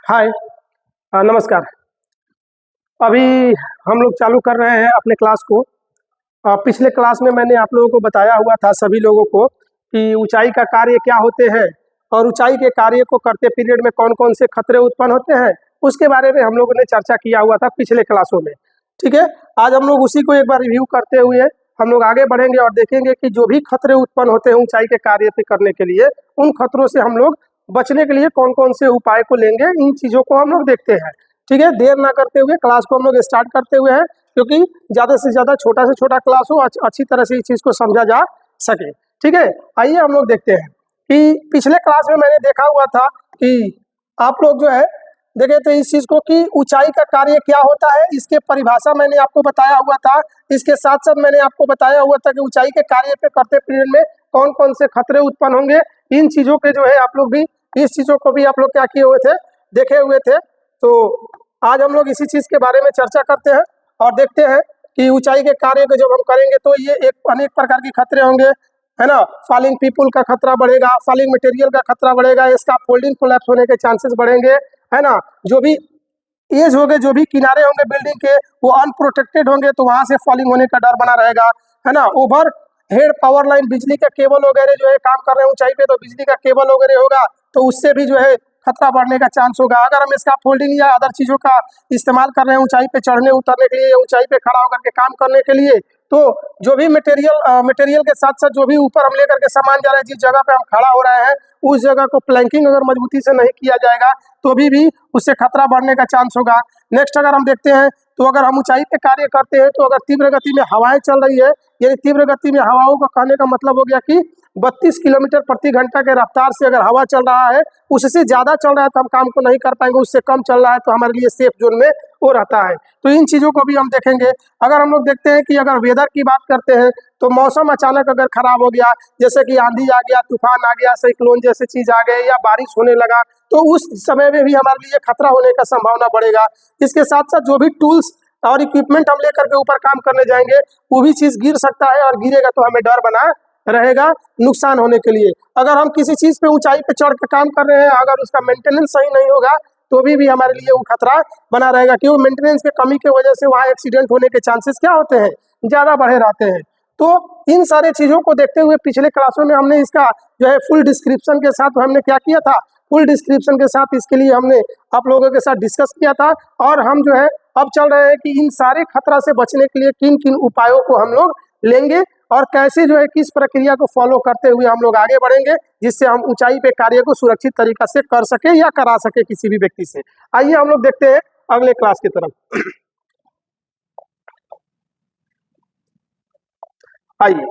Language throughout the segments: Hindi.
हाय। नमस्कार। अभी हम लोग चालू कर रहे हैं अपने क्लास को। पिछले क्लास में मैंने आप लोगों को बताया हुआ था सभी लोगों को कि ऊंचाई का कार्य क्या होते हैं और ऊंचाई के कार्य को करते पीरियड में कौन कौन से खतरे उत्पन्न होते हैं, उसके बारे में हम लोगों ने चर्चा किया हुआ था पिछले क्लासों में। ठीक है, आज हम लोग उसी को एक बार रिव्यू करते हुए हम लोग आगे बढ़ेंगे और देखेंगे कि जो भी खतरे उत्पन्न होते हैं ऊंचाई के कार्य पे करने के लिए, उन खतरों से हम लोग बचने के लिए कौन कौन से उपाय को लेंगे, इन चीज़ों को हम लोग देखते हैं। ठीक है, देर ना करते हुए क्लास को हम लोग स्टार्ट करते हुए हैं, क्योंकि ज़्यादा से ज़्यादा छोटा से छोटा क्लास हो, अच्छी तरह से इस चीज़ को समझा जा सके। ठीक है, आइए हम लोग देखते हैं कि पिछले क्लास में मैंने देखा हुआ था कि आप लोग जो है देखे थे इस चीज़ को कि ऊंचाई का कार्य क्या होता है, इसके परिभाषा मैंने आपको बताया हुआ था। इसके साथ साथ मैंने आपको बताया हुआ था कि ऊंचाई के कार्य पे करते पीरियड में कौन कौन से खतरे उत्पन्न होंगे। इन चीज़ों के जो है आप लोग भी इस चीज़ों को भी आप लोग क्या किए हुए थे, देखे हुए थे। तो आज हम लोग इसी चीज़ के बारे में चर्चा करते हैं और देखते हैं कि ऊंचाई के कार्य को जब हम करेंगे तो ये एक अनेक प्रकार के खतरे होंगे, है ना। फॉलिंग पीपुल का खतरा बढ़ेगा, फॉलिंग मटेरियल का खतरा बढ़ेगा, इसका फोल्डिंग कोलैप्स होने के चांसेस बढ़ेंगे, है ना। जो भी एज होंगे, जो भी किनारे होंगे बिल्डिंग के, वो अनप्रोटेक्टेड होंगे तो वहां से फॉलिंग होने का डर बना रहेगा, है ना। ओवर हेड पावर लाइन, बिजली का केबल वगैरह जो है काम कर रहे हैं ऊंचाई पे, तो बिजली का केबल वगैरह होगा तो उससे भी जो है खतरा बढ़ने का चांस होगा। अगर हम इसका फोल्डिंग या अदर चीज़ों का इस्तेमाल कर रहे हैं ऊंचाई पे चढ़ने उतरने के लिए, ऊंचाई पे खड़ा होकर के काम करने के लिए, तो जो भी मटेरियल के साथ साथ जो भी ऊपर हम लेकर के सामान जा रहे हैं, जिस जगह पे हम खड़ा हो रहे हैं उस जगह को प्लैंकिंग अगर मजबूती से नहीं किया जाएगा तो भी उससे खतरा बढ़ने का चांस होगा। नेक्स्ट अगर हम देखते हैं तो अगर हम ऊंचाई पे कार्य करते हैं तो अगर तीव्र गति में हवाएं चल रही है, यानी तीव्र गति में हवाओं का कहने का मतलब हो गया कि 32 किलोमीटर प्रति घंटा के रफ्तार से अगर हवा चल रहा है, उससे ज़्यादा चल रहा है तो हम काम को नहीं कर पाएंगे, उससे कम चल रहा है तो हमारे लिए सेफ जोन में वो रहता है। तो इन चीज़ों को भी हम देखेंगे। अगर हम लोग देखते हैं कि अगर वेदर की बात करते हैं तो मौसम अचानक अगर खराब हो गया, जैसे कि आंधी आ गया, तूफान आ गया, साइक्लोन जैसे चीज़ आ गए या बारिश होने लगा, तो उस समय में भी हमारे लिए खतरा होने का संभावना बढ़ेगा। इसके साथ साथ जो भी टूल्स और इक्विपमेंट हम लेकर के ऊपर काम करने जाएंगे वो भी चीज़ गिर सकता है और गिरेगा तो हमें डर बना रहेगा नुकसान होने के लिए। अगर हम किसी चीज़ पे ऊंचाई पे चढ़ के काम कर रहे हैं, अगर उसका मेंटेनेंस सही नहीं होगा तो भी हमारे लिए वो खतरा बना रहेगा, क्योंकि मेंटेनेंस के कमी की वजह से वहाँ एक्सीडेंट होने के चांसेस क्या होते हैं, ज़्यादा बढ़े रहते हैं। तो इन सारे चीज़ों को देखते हुए पिछले क्लासों में हमने इसका जो है फुल डिस्क्रिप्शन के साथ हमने क्या किया था, फुल डिस्क्रिप्शन के साथ इसके लिए हमने आप लोगों के साथ डिस्कस किया था। और हम जो है अब चल रहे हैं कि इन सारे खतरा से बचने के लिए किन किन उपायों को हम लोग लेंगे और कैसे जो है किस प्रक्रिया को फॉलो करते हुए हम लोग आगे बढ़ेंगे, जिससे हम ऊंचाई पे कार्य को सुरक्षित तरीका से कर सके या करा सके किसी भी व्यक्ति से। आइए हम लोग देखते हैं अगले क्लास की तरफ। आइए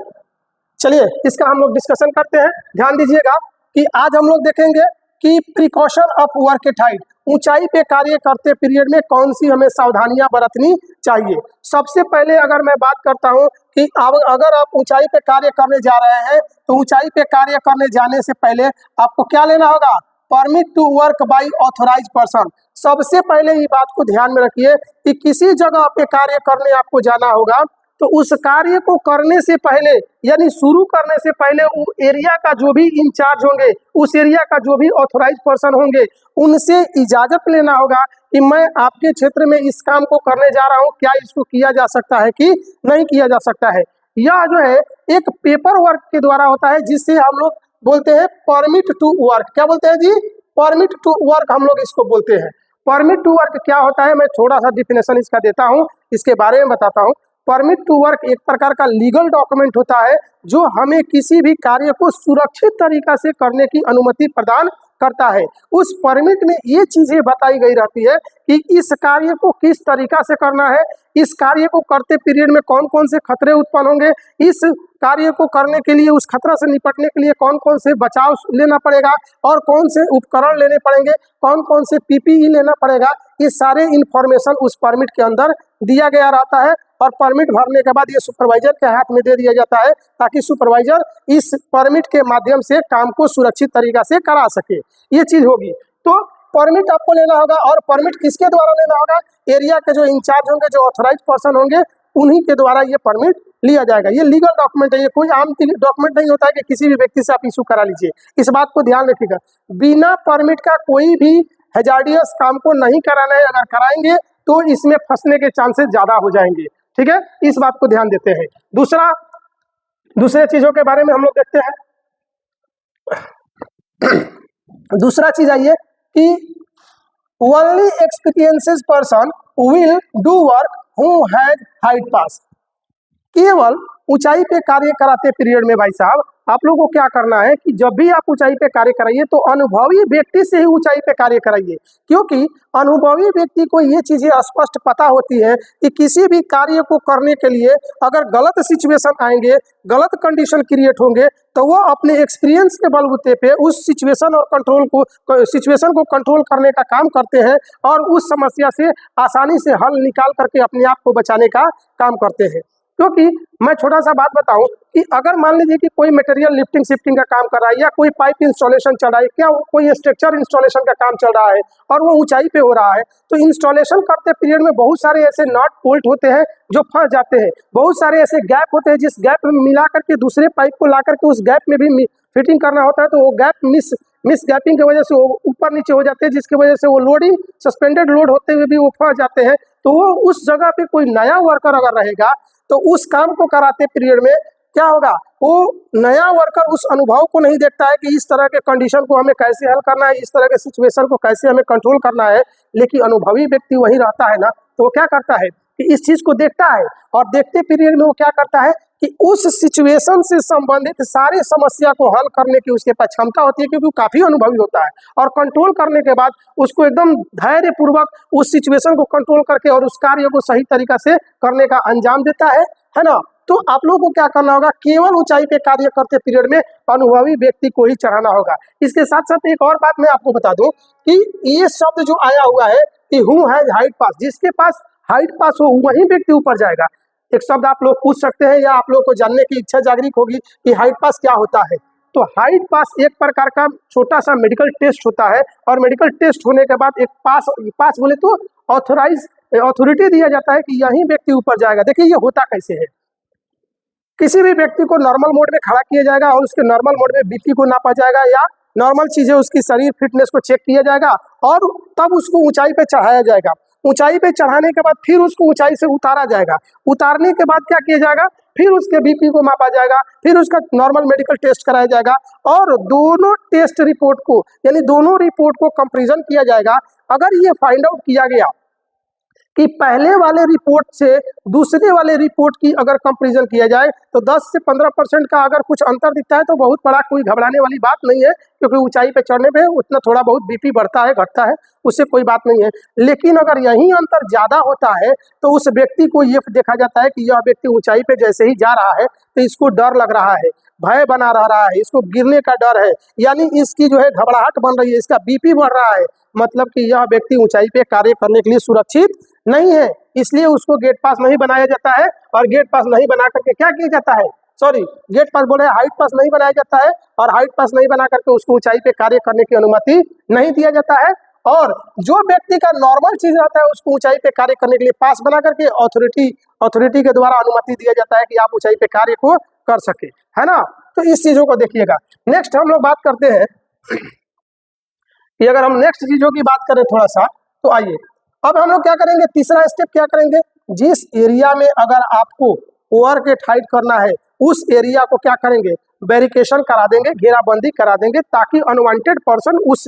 चलिए इसका हम लोग डिस्कशन करते हैं। ध्यान दीजिएगा कि आज हम लोग देखेंगे कि precaution of work at height, ऊंचाई पे कार्य करते पीरियड में कौन सी हमें सावधानियां बरतनी चाहिए। सबसे पहले अगर मैं बात करता हूं कि अगर आप ऊंचाई पे कार्य करने जा रहे हैं तो ऊंचाई पे कार्य करने जाने से पहले आपको क्या लेना होगा, permit to work by authorise person. सबसे पहले ये बात को ध्यान में रखिए कि किसी जगह पे कार्य करने आपको जाना होगा तो उस कार्य को करने से पहले यानी शुरू करने से पहले वो एरिया का जो भी इंचार्ज होंगे, उस एरिया का जो भी ऑथोराइज पर्सन होंगे, उनसे इजाज़त लेना होगा कि मैं आपके क्षेत्र में इस काम को करने जा रहा हूँ, क्या इसको किया जा सकता है कि नहीं किया जा सकता है। यह जो है एक पेपर वर्क के द्वारा होता है जिससे हम लोग बोलते हैं परमिट टू वर्क। क्या बोलते हैं जी, परमिट टू वर्क हम लोग इसको बोलते हैं। परमिट टू वर्क क्या होता है, मैं थोड़ा सा डिफिनेशन इसका देता हूँ, इसके बारे में बताता हूँ। परमिट टू वर्क एक प्रकार का लीगल डॉक्यूमेंट होता है जो हमें किसी भी कार्य को सुरक्षित तरीका से करने की अनुमति प्रदान करता है। उस परमिट में ये चीजें बताई गई रहती है कि इस कार्य को किस तरीका से करना है, इस कार्य को करते पीरियड में कौन कौन से खतरे उत्पन्न होंगे, इस कार्य को करने के लिए उस खतरा से निपटने के लिए कौन कौन से बचाव लेना पड़ेगा और कौन से उपकरण लेने पड़ेंगे, कौन कौन से पीपीई लेना पड़ेगा। ये सारे इंफॉर्मेशन उस परमिट के अंदर दिया गया रहता है और परमिट भरने के बाद ये सुपरवाइजर के हाथ में दे दिया जाता है ताकि सुपरवाइजर इस परमिट के माध्यम से काम को सुरक्षित तरीका से करा सके। ये चीज होगी। तो परमिट आपको लेना होगा और परमिट किसके द्वारा लेना होगा, एरिया के जो इंचार्ज होंगे, जो ऑथोराइज पर्सन होंगे, उन्हीं के द्वारा ये परमिट लिया जाएगा। ये लीगल डॉक्यूमेंट है, ये कोई आम डॉक्यूमेंट नहीं होता है कि किसी भी व्यक्ति से आप इशू करा लीजिए। इस बात को ध्यान रखिएगा। बिना परमिट का कोई भी हैजार्डियस काम को नहीं कराना है, अगर कराएंगे तो इसमें फंसने के चांसेस ज्यादा हो जाएंगे। ठीक है, इस बात को ध्यान देते हैं। दूसरे चीजों के बारे में हम लोग देखते हैं। दूसरा चीज आइए कि only experiences person will do work who has height pass. केवल ऊंचाई पे कार्य कराते पीरियड में भाई साहब आप लोगों को क्या करना है कि जब भी आप ऊंचाई पे कार्य कराइए तो अनुभवी व्यक्ति से ही ऊंचाई पे कार्य कराइए, क्योंकि अनुभवी व्यक्ति को ये चीजें स्पष्ट पता होती है कि किसी भी कार्य को करने के लिए अगर गलत सिचुएशन आएंगे, गलत कंडीशन क्रिएट होंगे, तो वो अपने एक्सपीरियंस के बलबूते पे उस सिचुएशन को कंट्रोल करने का काम करते हैं और उस समस्या से आसानी से हल निकाल करके अपने आप को बचाने का काम करते हैं। क्योंकि मैं छोटा सा बात बताऊं कि अगर मान लीजिए कि कोई मटेरियल लिफ्टिंग शिफ्टिंग का काम कर रहा है या कोई पाइप इंस्टॉलेशन चल रहा है, क्या कोई स्ट्रक्चर इंस्टॉलेशन का काम चल रहा है और वो ऊंचाई पे हो रहा है, तो इंस्टॉलेशन करते पीरियड में बहुत सारे ऐसे नट बोल्ट होते हैं जो फंस जाते हैं, बहुत सारे ऐसे गैप होते हैं जिस गैप में मिला करके दूसरे पाइप को ला करके उस गैप में भी फिटिंग करना होता है, तो वो गैप मिस गैपिंग की वजह से वो ऊपर नीचे हो जाते हैं, जिसकी वजह से वो लोडिंग सस्पेंडेड लोड होते हुए भी वो फंस जाते हैं। तो वो उस जगह पे कोई नया वर्कर अगर रहेगा तो उस काम को कराते पीरियड में क्या होगा, वो नया वर्कर उस अनुभव को नहीं देखता है कि इस तरह के कंडीशन को हमें कैसे हल करना है, इस तरह के सिचुएशन को कैसे हमें कंट्रोल करना है। लेकिन अनुभवी व्यक्ति वही रहता है ना, तो वो क्या करता है कि इस चीज को देखता है और देखते पीरियड में वो क्या करता है कि उस सिचुएशन से संबंधित सारी समस्या को हल करने की उसके पास क्षमता होती है, क्योंकि वो काफी अनुभवी होता है और कंट्रोल करने के बाद उसको एकदम धैर्य पूर्वक उस सिचुएशन को कंट्रोल करके और उस कार्य को सही तरीका से करने का अंजाम देता है ना। तो आप लोगों को क्या करना होगा, केवल ऊंचाई पे कार्य करते पीरियड में अनुभवी व्यक्ति को ही चढ़ाना होगा। इसके साथ साथ एक और बात मैं आपको बता दूं कि ये शब्द जो आया हुआ है कि हु हैज हाइट पास, जिसके पास हाइट पास हो वही व्यक्ति ऊपर जाएगा। एक शब्द आप लोग पूछ सकते हैं या आप लोग को जानने की इच्छा जागृत होगी कि हाइट पास क्या होता है। तो हाइट पास एक प्रकार का छोटा सा मेडिकल टेस्ट होता है और मेडिकल टेस्ट होने के बाद एक पास बोले तो अथॉरिटी दिया जाता है कि यही व्यक्ति ऊपर जाएगा। देखिए ये होता कैसे है, किसी भी व्यक्ति को नॉर्मल मोड में खड़ा किया जाएगा और उसके नॉर्मल मोड में बीपी को नापा जाएगा या नॉर्मल चीजें उसकी शरीर फिटनेस को चेक किया जाएगा और तब उसको ऊंचाई पे चढ़ाया जाएगा। ऊंचाई पे चढ़ाने के बाद फिर उसको ऊंचाई से उतारा जाएगा। उतारने के बाद क्या किया जाएगा, फिर उसके बीपी को मापा जाएगा, फिर उसका नॉर्मल मेडिकल टेस्ट कराया जाएगा और दोनों टेस्ट रिपोर्ट को यानी दोनों रिपोर्ट को कंपैरिजन किया जाएगा। अगर ये फाइंड आउट किया गया कि पहले वाले रिपोर्ट से दूसरे वाले रिपोर्ट की अगर कंपैरिजन किया जाए तो 10 से 15% का अगर कुछ अंतर दिखता है तो बहुत बड़ा कोई घबराने वाली बात नहीं है, क्योंकि ऊंचाई पे चढ़ने पे उतना थोड़ा बहुत बीपी बढ़ता है घटता है, उससे कोई बात नहीं है। लेकिन अगर यही अंतर ज्यादा होता है तो उस व्यक्ति को ये देखा जाता है कि यह व्यक्ति ऊंचाई पे जैसे ही जा रहा है तो इसको डर लग रहा है, भय बना रहा है, इसको गिरने का डर है, यानी इसकी जो है घबराहट बन रही है, इसका बीपी बढ़ रहा है, मतलब कि यह व्यक्ति ऊंचाई पे कार्य करने के लिए सुरक्षित नहीं है। इसलिए उसको गेट पास नहीं बनाया जाता है और गेट पास नहीं बना करके क्या किया जाता है, गेट पास बोले हाइट पास नहीं बनाया जाता है और हाइट पास नहीं बना करके उसको ऊंचाई पे कार्य करने की अनुमति नहीं दिया जाता है। और जो व्यक्ति का नॉर्मल चीज रहता है उसको ऊंचाई पे कार्य करने के लिए पास बना करके अथॉरिटी के द्वारा अनुमति दिया जाता है कि आप ऊंचाई पे कार्य को कर सके, है ना। तो इस चीजों को देखिएगा। नेक्स्ट हम लोग बात करते हैं कि अगर हम नेक्स्ट चीजों की बात करें थोड़ा सा, तो आइए अब हम लोग क्या करेंगे, तीसरा स्टेप क्या करेंगे, जिस एरिया में अगर आपको ओवर गेट हाइट करना है उस एरिया को क्या करेंगे, बैरिकेशन करा देंगे, घेराबंदी करा देंगे, ताकि अनवांटेड पर्सन उस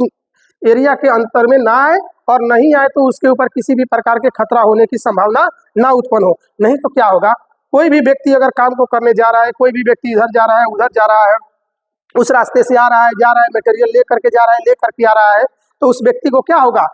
एरिया के अंतर में ना आए और नहीं आए तो उसके ऊपर किसी भी प्रकार के खतरा होने की संभावना ना उत्पन्न हो। नहीं तो क्या होगा, कोई भी व्यक्ति अगर काम को करने जा रहा है, कोई भी व्यक्ति इधर जा रहा है उधर जा रहा है, उस रास्ते से आ रहा है जा रहा है, मटेरियल ले करके जा रहा है ले करके आ रहा है, तो उस व्यक्ति को क्या होगा,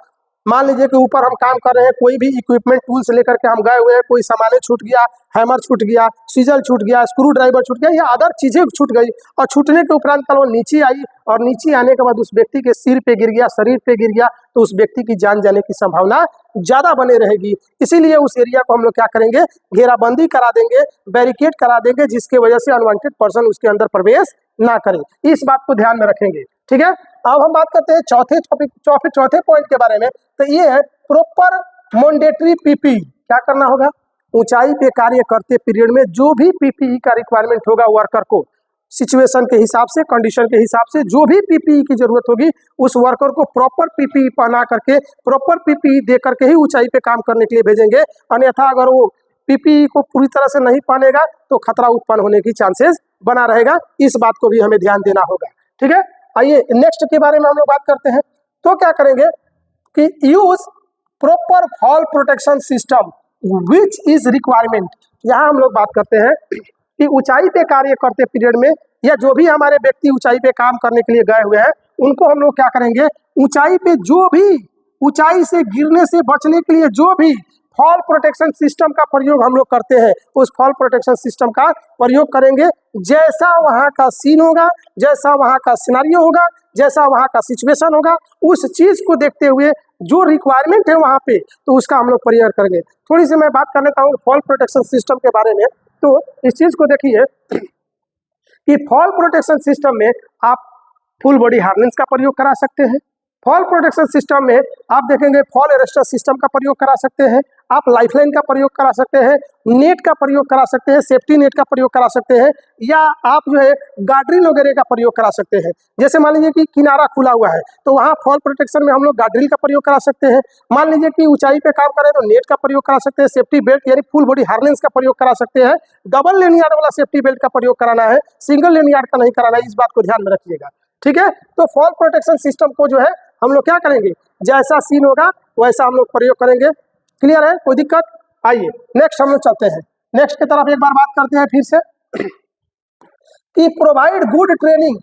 मान लीजिए कि ऊपर हम काम कर रहे हैं, कोई भी इक्विपमेंट टूल्स लेकर के हम गए हुए हैं, कोई सामान छूट गया, हैमर छूट गया, सीजल छूट गया, स्क्रू ड्राइवर छूट गया या अदर चीजें छूट गई और छूटने के उपरांत कल वो नीचे आई और नीचे आने के बाद उस व्यक्ति के सिर पे गिर गया, शरीर पे गिर गया, तो उस व्यक्ति की जान जाने की संभावना ज्यादा बने रहेगी। इसीलिए उस एरिया को हम लोग क्या करेंगे, घेराबंदी करा देंगे, बैरिकेड करा देंगे, जिसके वजह से अनवांटेड पर्सन उसके अंदर प्रवेश ना करें। इस बात को ध्यान में रखेंगे, ठीक है। अब हम बात करते हैं चौथे पॉइंट के बारे में। तो ये है प्रॉपर मैंडेटरी पीपी। क्या करना होगा, ऊंचाई पे कार्य करते पीरियड में जो भी पीपीई का रिक्वायरमेंट होगा वर्कर को, सिचुएशन के हिसाब से, कंडीशन के हिसाब से जो भी पीपीई की जरूरत होगी उस वर्कर को प्रॉपर पीपीई पहना करके, प्रॉपर पीपीई दे करके ही ऊंचाई पे काम करने के लिए भेजेंगे। अन्यथा अगर वो पीपीई को पूरी तरह से नहीं पहनेगा तो खतरा उत्पन्न होने की चांसेस बना रहेगा। इस बात को भी हमें ध्यान देना होगा। ठीक है, आइए नेक्स्ट के बारे में हम लोग बात करते हैं। तो क्या करेंगे कि use proper fall protection system which is requirement. यहाँ हम लोग बात करते हैं कि ऊंचाई पे कार्य करते पीरियड में या जो भी हमारे व्यक्ति ऊंचाई पे काम करने के लिए गए हुए हैं उनको हम लोग क्या करेंगे, ऊंचाई पे जो भी ऊंचाई से गिरने से बचने के लिए जो भी फॉल प्रोटेक्शन सिस्टम का प्रयोग हम लोग करते हैं उस फॉल प्रोटेक्शन सिस्टम का प्रयोग करेंगे। जैसा वहाँ का सीन होगा, जैसा वहाँ का सिनेरियो होगा, जैसा वहाँ का सिचुएशन होगा, उस चीज को देखते हुए जो रिक्वायरमेंट है वहाँ पे तो उसका हम लोग प्रयोग करेंगे। थोड़ी सी मैं बात कर लेता हूँ फॉल प्रोटेक्शन सिस्टम के बारे में। तो इस चीज को देखिए कि फॉल प्रोटेक्शन सिस्टम में आप फुल बॉडी हार्नेस का प्रयोग करा सकते हैं। फॉल प्रोटेक्शन सिस्टम में आप देखेंगे फॉल अरेस्टर सिस्टम का प्रयोग करा सकते हैं, आप लाइफलाइन का प्रयोग करा सकते हैं, नेट का प्रयोग करा सकते हैं, सेफ्टी नेट का प्रयोग करा सकते हैं, या आप जो है गार्ड्रिल वगैरह का प्रयोग करा सकते हैं। जैसे मान लीजिए कि किनारा खुला हुआ है तो वहाँ फॉल प्रोटेक्शन में हम लोग गार्ड्रिल का प्रयोग करा सकते हैं। मान लीजिए कि ऊंचाई पे काम करें तो नेट का प्रयोग करा सकते हैं, सेफ्टी बेल्ट यानी फुल बॉडी हार्नेस का प्रयोग करा सकते हैं। डबल लेनियार्ड वाला सेफ्टी बेल्ट का प्रयोग कराना है, सिंगल लेनियार्ड का नहीं कराना है, इस बात को ध्यान में रखिएगा। ठीक है, तो फॉल प्रोटेक्शन सिस्टम को जो है हम लोग क्या करेंगे, जैसा सीन होगा वैसा हम लोग प्रयोग करेंगे। क्लियर है, कोई दिक्कत? आइए नेक्स्ट हम लोग चलते हैं, नेक्स्ट की तरफ एक बार बात करते हैं फिर से कि provide good training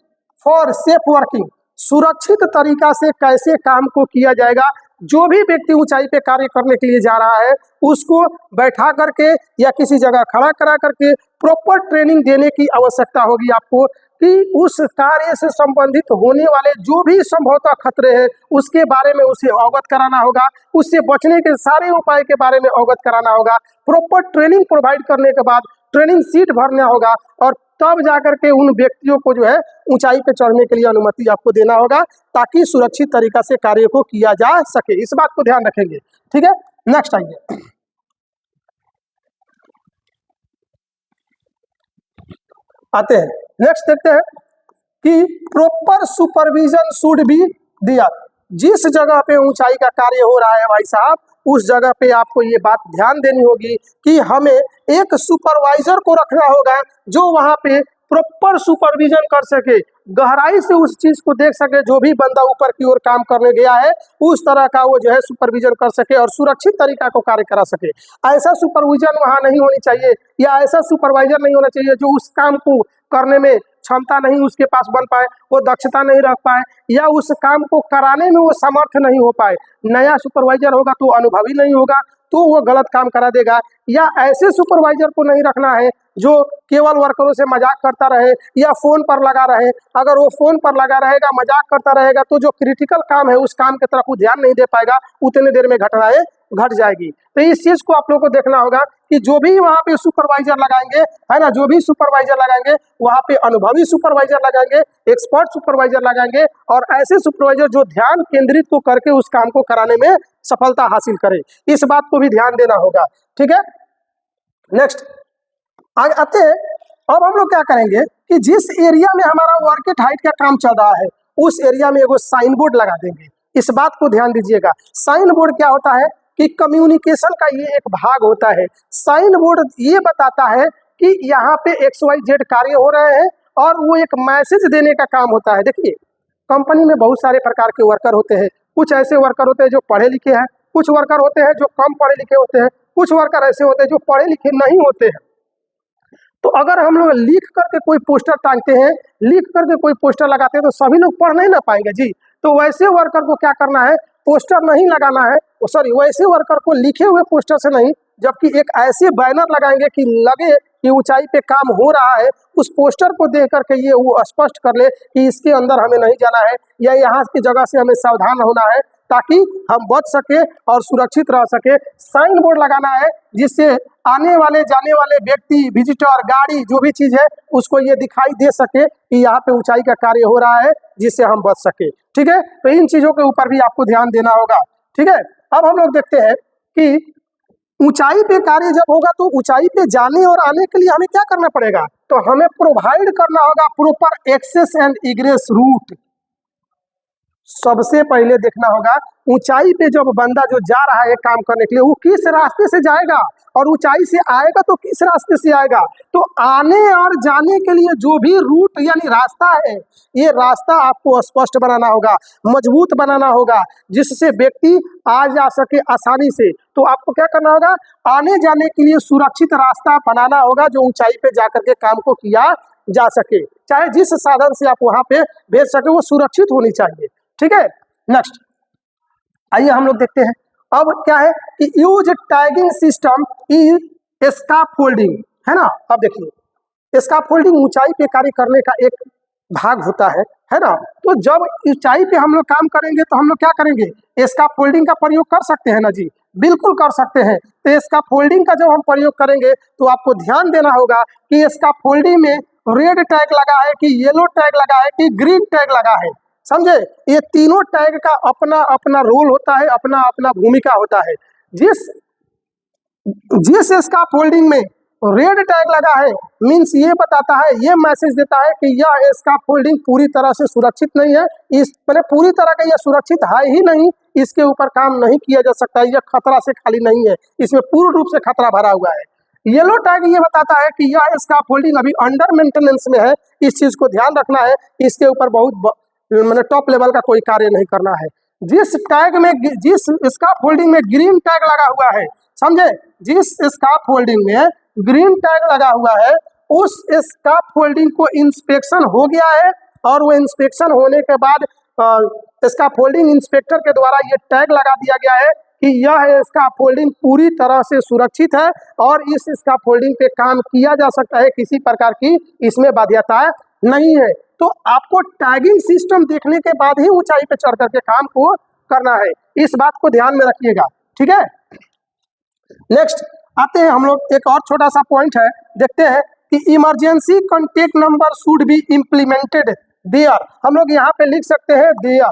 for safe working. सुरक्षित तरीका से कैसे काम को किया जाएगा। जो भी व्यक्ति ऊंचाई पे कार्य करने के लिए जा रहा है उसको बैठा करके या किसी जगह खड़ा करा करके प्रॉपर ट्रेनिंग देने की आवश्यकता होगी आपको कि उस कार्य से संबंधित होने वाले जो भी संभवतः खतरे हैं उसके बारे में उसे अवगत कराना होगा, उससे बचने के सारे उपाय के बारे में अवगत कराना होगा। प्रॉपर ट्रेनिंग प्रोवाइड करने के बाद ट्रेनिंग सीट भरना होगा और तब जाकर के उन व्यक्तियों को जो है ऊंचाई पे चढ़ने के लिए अनुमति आपको देना होगा ताकि सुरक्षित तरीका से कार्य को किया जा सके। इस बात को ध्यान रखेंगे। ठीक है, नेक्स्ट आइए, आते हैं नेक्स्ट देखते हैं कि प्रॉपर सुपरविजन शुड बी दिया। जिस जगह पे ऊंचाई का कार्य हो रहा है भाई साहब उस जगह पे आपको ये बात ध्यान देनी होगी कि हमें एक सुपरवाइजर को रखना होगा जो वहां पे प्रॉपर सुपरविजन कर सके, गहराई से उस चीज को देख सके। जो भी बंदा ऊपर की ओर काम करने गया है उस तरह का वो जो है सुपरविजन कर सके और सुरक्षित तरीका को कार्य करा सके। ऐसा सुपरविजन वहां नहीं होनी चाहिए या ऐसा सुपरवाइजर नहीं होना चाहिए जो उस काम को करने में क्षमता नहीं उसके पास बन पाए, वो दक्षता नहीं रख पाए या उस काम को कराने में वो समर्थ नहीं हो पाए। नया सुपरवाइजर होगा तो अनुभवी नहीं होगा तो वो गलत काम करा देगा। या ऐसे सुपरवाइजर को नहीं रखना है जो केवल वर्करों से मजाक करता रहे या फोन पर लगा रहे। अगर वो फोन पर लगा रहेगा, मजाक करता रहेगा तो जो क्रिटिकल काम है उस काम की तरफ वो ध्यान नहीं दे पाएगा, उतने देर में घटनाएं घट जाएगी। तो इस चीज को आप लोगों को देखना होगा कि जो भी वहाँ पे सुपरवाइजर लगाएंगे, है ना, जो भी सुपरवाइजर लगाएंगे वहाँ पे अनुभवी सुपरवाइजर लगाएंगे, एक्सपर्ट सुपरवाइजर लगाएंगे और ऐसे सुपरवाइजर जो ध्यान केंद्रित को करके उस काम को कराने में सफलता हासिल करे। इस बात को भी ध्यान देना होगा। ठीक है, नेक्स्ट आगे आते हैं। अब हम लोग क्या करेंगे कि जिस एरिया में हमारा वर्केट हाइट का काम चल रहा है उस एरिया में एगो साइन बोर्ड लगा देंगे। इस बात को ध्यान दीजिएगा। साइन बोर्ड क्या होता है कि कम्युनिकेशन का ये एक भाग होता है। साइन बोर्ड ये बताता है कि यहाँ पे XYZ कार्य हो रहे हैं और वो एक मैसेज देने का काम होता है। देखिए कंपनी में बहुत सारे प्रकार के वर्कर होते हैं। कुछ ऐसे वर्कर होते हैं जो पढ़े लिखे हैं, कुछ वर्कर होते हैं जो कम पढ़े लिखे होते हैं, कुछ वर्कर ऐसे होते हैं जो पढ़े लिखे नहीं होते हैं। तो अगर हम लोग लिख करके कोई पोस्टर टांगते हैं, लिख करके कोई पोस्टर लगाते हैं तो सभी लोग पढ़ नहीं ना पाएंगे जी। तो वैसे वर्कर को क्या करना है, पोस्टर नहीं लगाना है, सॉरी वैसे वर्कर को लिखे हुए पोस्टर से नहीं, जबकि एक ऐसे बैनर लगाएंगे कि लगे कि ऊंचाई पे काम हो रहा है। उस पोस्टर को देख करके ये वो स्पष्ट कर ले कि इसके अंदर हमें नहीं जाना है या यहाँ की जगह से हमें सावधान होना है ताकि हम बच सके और सुरक्षित रह सके। साइन बोर्ड लगाना है जिससे आने वाले जाने वाले व्यक्ति, विजिटर, गाड़ी जो भी चीज है उसको ये दिखाई दे सके कि यहाँ पे ऊंचाई का कार्य हो रहा है जिससे हम बच सके। ठीक है, तो इन चीजों के ऊपर भी आपको ध्यान देना होगा। ठीक है, अब हम लोग देखते हैं कि ऊंचाई पे कार्य जब होगा तो ऊंचाई पे जाने और आने के लिए हमें क्या करना पड़ेगा, तो हमें प्रोवाइड करना होगा proper access and egress route. सबसे पहले देखना होगा ऊंचाई पे जब बंदा जो जा रहा है काम करने के लिए वो किस रास्ते से जाएगा, और ऊंचाई से आएगा तो किस रास्ते से आएगा। तो आने और जाने के लिए जो भी रूट यानी रास्ता है, ये रास्ता आपको स्पष्ट बनाना होगा, मजबूत बनाना होगा, जिससे व्यक्ति आ जा सके आसानी से। तो आपको क्या करना होगा, आने जाने के लिए सुरक्षित रास्ता बनाना होगा जो ऊंचाई पे जाकर के काम को किया जा सके। चाहे जिस साधन से आप वहां पे भेज सके वो सुरक्षित होनी चाहिए। ठीक है, नेक्स्ट आइए हम लोग देखते हैं। अब क्या है कि use tagging system is scaffolding, है ना। अब देखिए स्कैफोल्डिंग ऊंचाई पे कार्य करने का एक भाग होता है ना। तो जब ऊंचाई पे हम लोग काम करेंगे तो हम लोग क्या करेंगे, स्कैफोल्डिंग का प्रयोग कर सकते हैं ना जी, बिल्कुल कर सकते हैं। तो स्कैफोल्डिंग का जब हम प्रयोग करेंगे तो आपको ध्यान देना होगा कि स्कैफोल्डिंग में रेड टैग लगा है कि येलो टैग लगा है कि ग्रीन टैग लगा है, समझे। ये तीनों टैग का अपना अपना रोल होता है, अपना अपना भूमिका होता है। जिस स्कैफोल्डिंग में रेड टैग लगा है मींस ये बताता है, ये मैसेज देता है कि यह स्कैफोल्डिंग पूरी तरह से सुरक्षित नहीं है, इस मैंने पूरी तरह का यह सुरक्षित है ही नहीं, इसके ऊपर काम नहीं किया जा सकता, यह खतरा से खाली नहीं है, इसमें पूर्ण रूप से खतरा भरा हुआ है। येलो टैग ये बताता है कि यह स्कैफोल्डिंग अभी अंडर मेंटेनेंस में है, इस चीज को ध्यान रखना है, इसके ऊपर बहुत मैंने टॉप लेवल का कोई कार्य नहीं करना है। जिस स्कैफोल्डिंग में ग्रीन टैग लगा हुआ है, समझे, जिस स्कैफोल्डिंग में ग्रीन टैग लगा हुआ है उस स्कैफोल्डिंग को इंस्पेक्शन हो गया है, और वो इंस्पेक्शन होने के बाद स्कैफोल्डिंग इंस्पेक्टर के द्वारा ये टैग लगा दिया गया है कि यह स्कैफोल्डिंग पूरी तरह से सुरक्षित है और इस स्कैफोल्डिंग पे काम किया जा सकता है, किसी प्रकार की इसमें बाध्यता नहीं है। तो आपको टैगिंग सिस्टम देखने के बाद ही ऊंचाई पे चढ़ करके काम को करना है, इस बात को ध्यान में रखिएगा। ठीक है, नेक्स्ट आते हैं हम लोग, एक और छोटा सा पॉइंट है, देखते हैं कि emergency contact number should be implemented there. हम लोग यहाँ पे लिख सकते हैं देयर।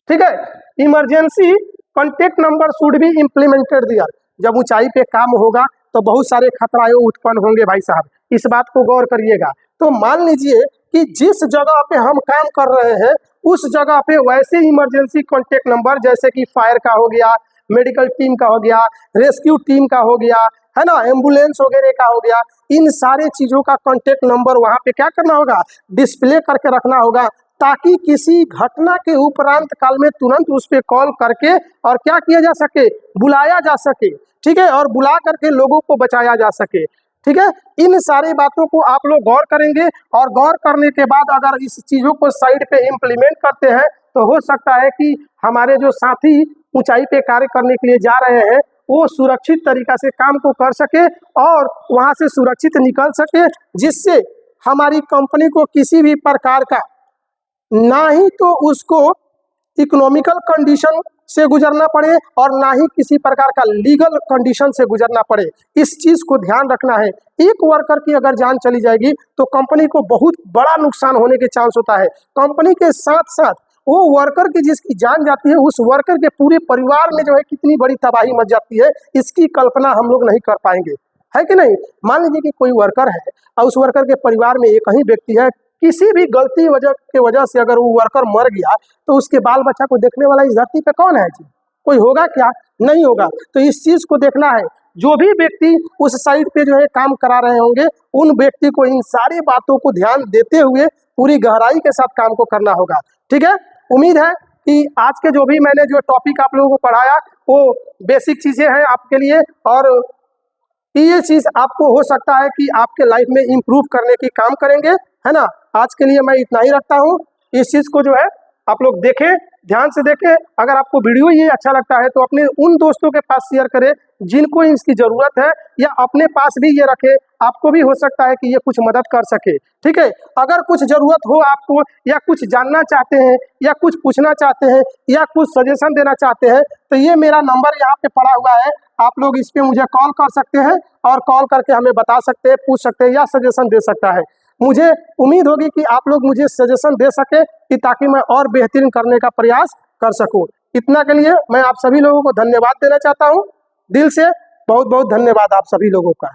ठीक है, emergency contact number should be implemented there. जब ऊंचाई पे काम होगा तो बहुत सारे खतराएं उत्पन्न होंगे भाई साहब, इस बात को गौर करिएगा। तो मान लीजिए कि जिस जगह पे हम काम कर रहे हैं उस जगह पे वैसे इमरजेंसी कॉन्टेक्ट नंबर जैसे कि फायर का हो गया, मेडिकल टीम का हो गया, रेस्क्यू टीम का हो गया, है ना, एम्बुलेंस वगैरह का हो गया, इन सारे चीजों का कॉन्टेक्ट नंबर वहां पे क्या करना होगा, डिस्प्ले करके रखना होगा, ताकि किसी घटना के उपरांत काल में तुरंत उस पर कॉल करके और क्या किया जा सके, बुलाया जा सके। ठीक है, और बुला करके लोगों को बचाया जा सके। ठीक है, इन सारी बातों को आप लोग गौर करेंगे, और गौर करने के बाद अगर इस चीजों को साइड पे इम्प्लीमेंट करते हैं तो हो सकता है कि हमारे जो साथी ऊंचाई पे कार्य करने के लिए जा रहे हैं वो सुरक्षित तरीका से काम को कर सके और वहां से सुरक्षित निकल सके, जिससे हमारी कंपनी को किसी भी प्रकार का ना ही तो उसको इकोनॉमिकल कंडीशन से गुजरना पड़े और ना ही किसी प्रकार का लीगल कंडीशन से गुजरना पड़े। इस चीज को ध्यान रखना है। एक वर्कर की अगर जान चली जाएगी तो कंपनी को बहुत बड़ा नुकसान होने के चांस होता है। कंपनी के साथ साथ वो वर्कर की जिसकी जान जाती है उस वर्कर के पूरे परिवार में जो है कितनी बड़ी तबाही मच जाती है, इसकी कल्पना हम लोग नहीं कर पाएंगे, है कि नहीं। मान लीजिए कि कोई वर्कर है और उस वर्कर के परिवार में एक ही व्यक्ति है, किसी भी गलती वजह से अगर वो वर्कर मर गया तो उसके बाल बच्चा को देखने वाला इस धरती पे कौन है जी, कोई होगा क्या, नहीं होगा। तो इस चीज को देखना है, जो भी व्यक्ति उस साइड पे जो है काम करा रहे होंगे उन व्यक्ति को इन सारी बातों को ध्यान देते हुए पूरी गहराई के साथ काम को करना होगा। ठीक है, उम्मीद है कि आज के जो भी मैंने जो टॉपिक आप लोगों को पढ़ाया वो बेसिक चीजें हैं आपके लिए, और ये चीज आपको हो सकता है कि आपके लाइफ में इम्प्रूव करने की काम करेंगे, है ना। आज के लिए मैं इतना ही रखता हूँ। इस चीज को जो है आप लोग देखें, ध्यान से देखें। अगर आपको वीडियो ये अच्छा लगता है तो अपने उन दोस्तों के पास शेयर करें जिनको इसकी जरूरत है, या अपने पास भी ये रखें, आपको भी हो सकता है कि ये कुछ मदद कर सके। ठीक है, अगर कुछ जरूरत हो आपको, या कुछ जानना चाहते हैं, या कुछ पूछना चाहते हैं, या कुछ सजेशन देना चाहते हैं, तो ये मेरा नंबर यहाँ पे पड़ा हुआ है, आप लोग इस पे मुझे कॉल कर सकते हैं और कॉल करके हमें बता सकते हैं, पूछ सकते हैं या सजेशन दे सकता है। मुझे उम्मीद होगी कि आप लोग मुझे सजेशन दे सके कि ताकि मैं और बेहतरीन करने का प्रयास कर सकूं। इतना के लिए मैं आप सभी लोगों को धन्यवाद देना चाहता हूं, दिल से बहुत बहुत धन्यवाद आप सभी लोगों का।